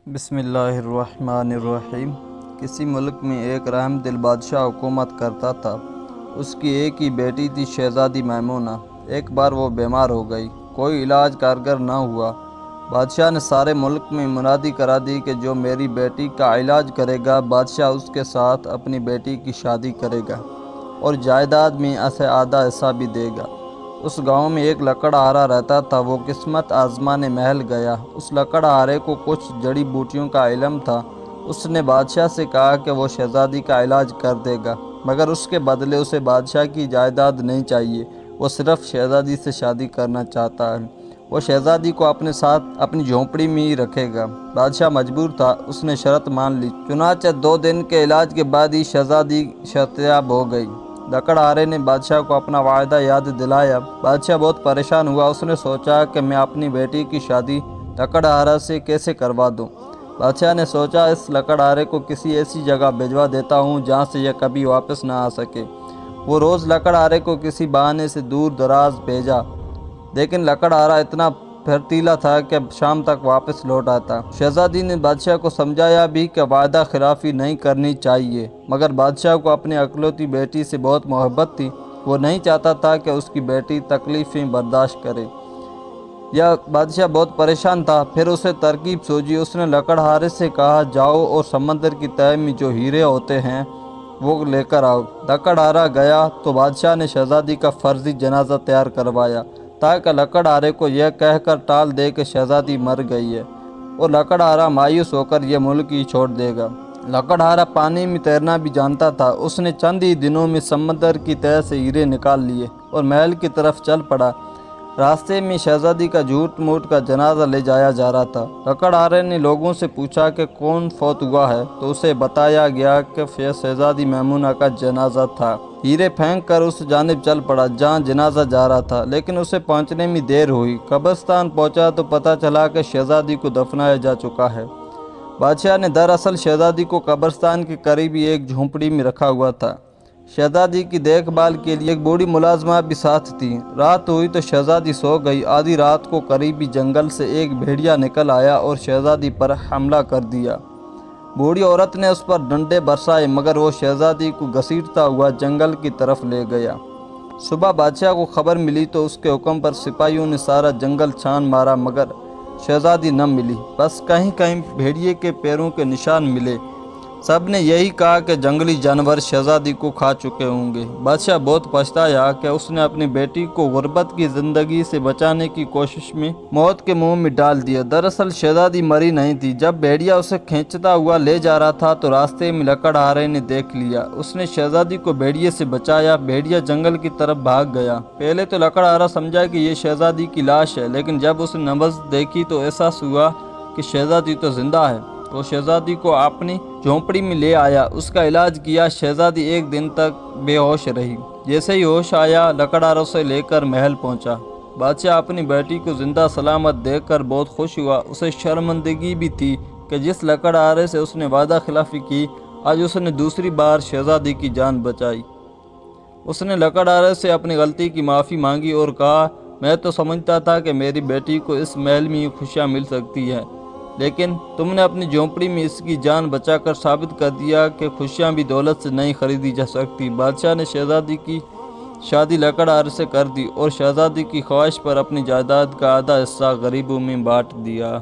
بسم اللہ الرحمن الرحیم۔ کسی ملک میں ایک رحم دل بادشاہ حکومت کرتا تھا۔ اس کی ایک ہی بیٹی تھی، شہزادی میمونہ۔ ایک بار وہ بیمار ہو گئی، کوئی علاج کارگر نہ ہوا۔ بادشاہ نے سارے ملک میں منادی کرا دی کہ جو میری بیٹی کا علاج کرے گا، بادشاہ اس کے ساتھ اپنی بیٹی کی شادی کرے گا اور جائیداد میں اسے آدھا حصہ بھی دے گا۔ اس گاؤں میں ایک لکڑہارا رہتا تھا۔ وہ قسمت آزمانے محل گیا۔ اس لکڑہارے کو کچھ جڑی بوٹیوں کا علم تھا۔ اس نے بادشاہ سے کہا کہ وہ شہزادی کا علاج کر دے گا، مگر اس کے بدلے اسے بادشاہ کی جائیداد نہیں چاہیے۔ وہ صرف شہزادی سے شادی کرنا چاہتا ہے۔ وہ شہزادی کو اپنے ساتھ اپنی جھونپڑی میں ہی رکھے گا۔ بادشاہ مجبور تھا، اس نے شرط مان لی۔ چنانچہ 2 دن کے علاج کے بعد ہی شہزادی صحتیاب ہو گئی۔ لکڑہارے نے بادشاہ کو اپنا وعدہ یاد دلایا۔ بادشاہ بہت پریشان ہوا۔ اس نے سوچا کہ میں اپنی بیٹی کی شادی لکڑہارا سے کیسے کروا دوں۔ بادشاہ نے سوچا، اس لکڑہارے کو کسی ایسی جگہ بھجوا دیتا ہوں جہاں سے یہ کبھی واپس نہ آ سکے۔ وہ روز لکڑہارے کو کسی بہانے سے دور دراز بھیجا، لیکن لکڑہارا اتنا پھرتیلا تھا کہ شام تک واپس لوٹ آتا۔ شہزادی نے بادشاہ کو سمجھایا بھی کہ وعدہ خلافی نہیں کرنی چاہیے، مگر بادشاہ کو اپنی اکلوتی بیٹی سے بہت محبت تھی۔ وہ نہیں چاہتا تھا کہ اس کی بیٹی تکلیفیں برداشت کرے۔ بادشاہ بہت پریشان تھا۔ پھر اسے ترکیب سوچی۔ اس نے لکڑہارے سے کہا، جاؤ اور سمندر کی تہہ میں جو ہیرے ہوتے ہیں وہ لے کر آؤ۔ لکڑہارا گیا تو بادشاہ نے شہزادی کا فرضی جنازہ تیار کروایا، تاکہ لکڑہارے کو یہ کہہ کر ٹال دے کہ شہزادی مر گئی ہے اور لکڑہارا مایوس ہو کر یہ ملک ہی چھوڑ دے گا۔ لکڑہارا پانی میں تیرنا بھی جانتا تھا۔ اس نے چند ہی دنوں میں سمندر کی تہہ سے ہیرے نکال لیے اور محل کی طرف چل پڑا۔ راستے میں شہزادی کا جھوٹ موٹ کا جنازہ لے جایا جا رہا تھا۔ لکڑہارے نے لوگوں سے پوچھا کہ کون فوت ہوا ہے، تو اسے بتایا گیا کہ شہزادی میمونہ کا جنازہ تھا۔ ہیرے پھینک کر اس جانب چل پڑا جہاں جنازہ جا رہا تھا، لیکن اسے پہنچنے میں دیر ہوئی۔ قبرستان پہنچا تو پتہ چلا کہ شہزادی کو دفنایا جا چکا ہے۔ بادشاہ نے دراصل شہزادی کو قبرستان کے قریب ہی ایک جھونپڑی میں رکھا ہوا تھا۔ شہزادی کی دیکھ بھال کے لیے ایک بوڑھی ملازمہ بھی ساتھ تھی۔ رات ہوئی تو شہزادی سو گئی۔ آدھی رات کو قریبی جنگل سے ایک بھیڑیا نکل آیا اور شہزادی پر حملہ کر دیا۔ بوڑھی عورت نے اس پر ڈنڈے برسائے، مگر وہ شہزادی کو گھسیٹتا ہوا جنگل کی طرف لے گیا۔ صبح بادشاہ کو خبر ملی تو اس کے حکم پر سپاہیوں نے سارا جنگل چھان مارا، مگر شہزادی نہ ملی۔ بس کہیں کہیں بھیڑیے کے پیروں کے نشان ملے۔ سب نے یہی کہا کہ جنگلی جانور شہزادی کو کھا چکے ہوں گے۔ بادشاہ بہت پچھتایا کہ اس نے اپنی بیٹی کو غربت کی زندگی سے بچانے کی کوشش میں موت کے منہ میں ڈال دیا۔ دراصل شہزادی مری نہیں تھی۔ جب بھیڑیا اسے کھینچتا ہوا لے جا رہا تھا تو راستے میں لکڑہارے نے دیکھ لیا۔ اس نے شہزادی کو بھیڑیے سے بچایا۔ بھیڑیا جنگل کی طرف بھاگ گیا۔ پہلے تو لکڑہارا سمجھا کہ یہ شہزادی کی لاش ہے، لیکن جب اس نے نبض دیکھی تو احساس ہوا کہ شہزادی تو زندہ ہے۔ وہ شہزادی کو اپنی جھونپڑی میں لے آیا، اس کا علاج کیا۔ شہزادی 1 دن تک بے ہوش رہی۔ جیسے ہی ہوش آیا، لکڑہارا اسے لے کر محل پہنچا۔ بادشاہ اپنی بیٹی کو زندہ سلامت دیکھ کر بہت خوش ہوا۔ اسے شرمندگی بھی تھی کہ جس لکڑہارے سے اس نے وعدہ خلافی کی، آج اس نے دوسری بار شہزادی کی جان بچائی۔ اس نے لکڑہارے سے اپنی غلطی کی معافی مانگی اور کہا، میں تو سمجھتا تھا کہ میری بیٹی کو اس محل میں ہی خوشیاں مل سکتی ہیں، لیکن تم نے اپنی جھونپڑی میں اس کی جان بچا کر ثابت کر دیا کہ خوشیاں بھی دولت سے نہیں خریدی جا سکتی۔ بادشاہ نے شہزادی کی شادی لکڑہارے سے کر دی اور شہزادی کی خواہش پر اپنی جائیداد کا آدھا حصہ غریبوں میں بانٹ دیا۔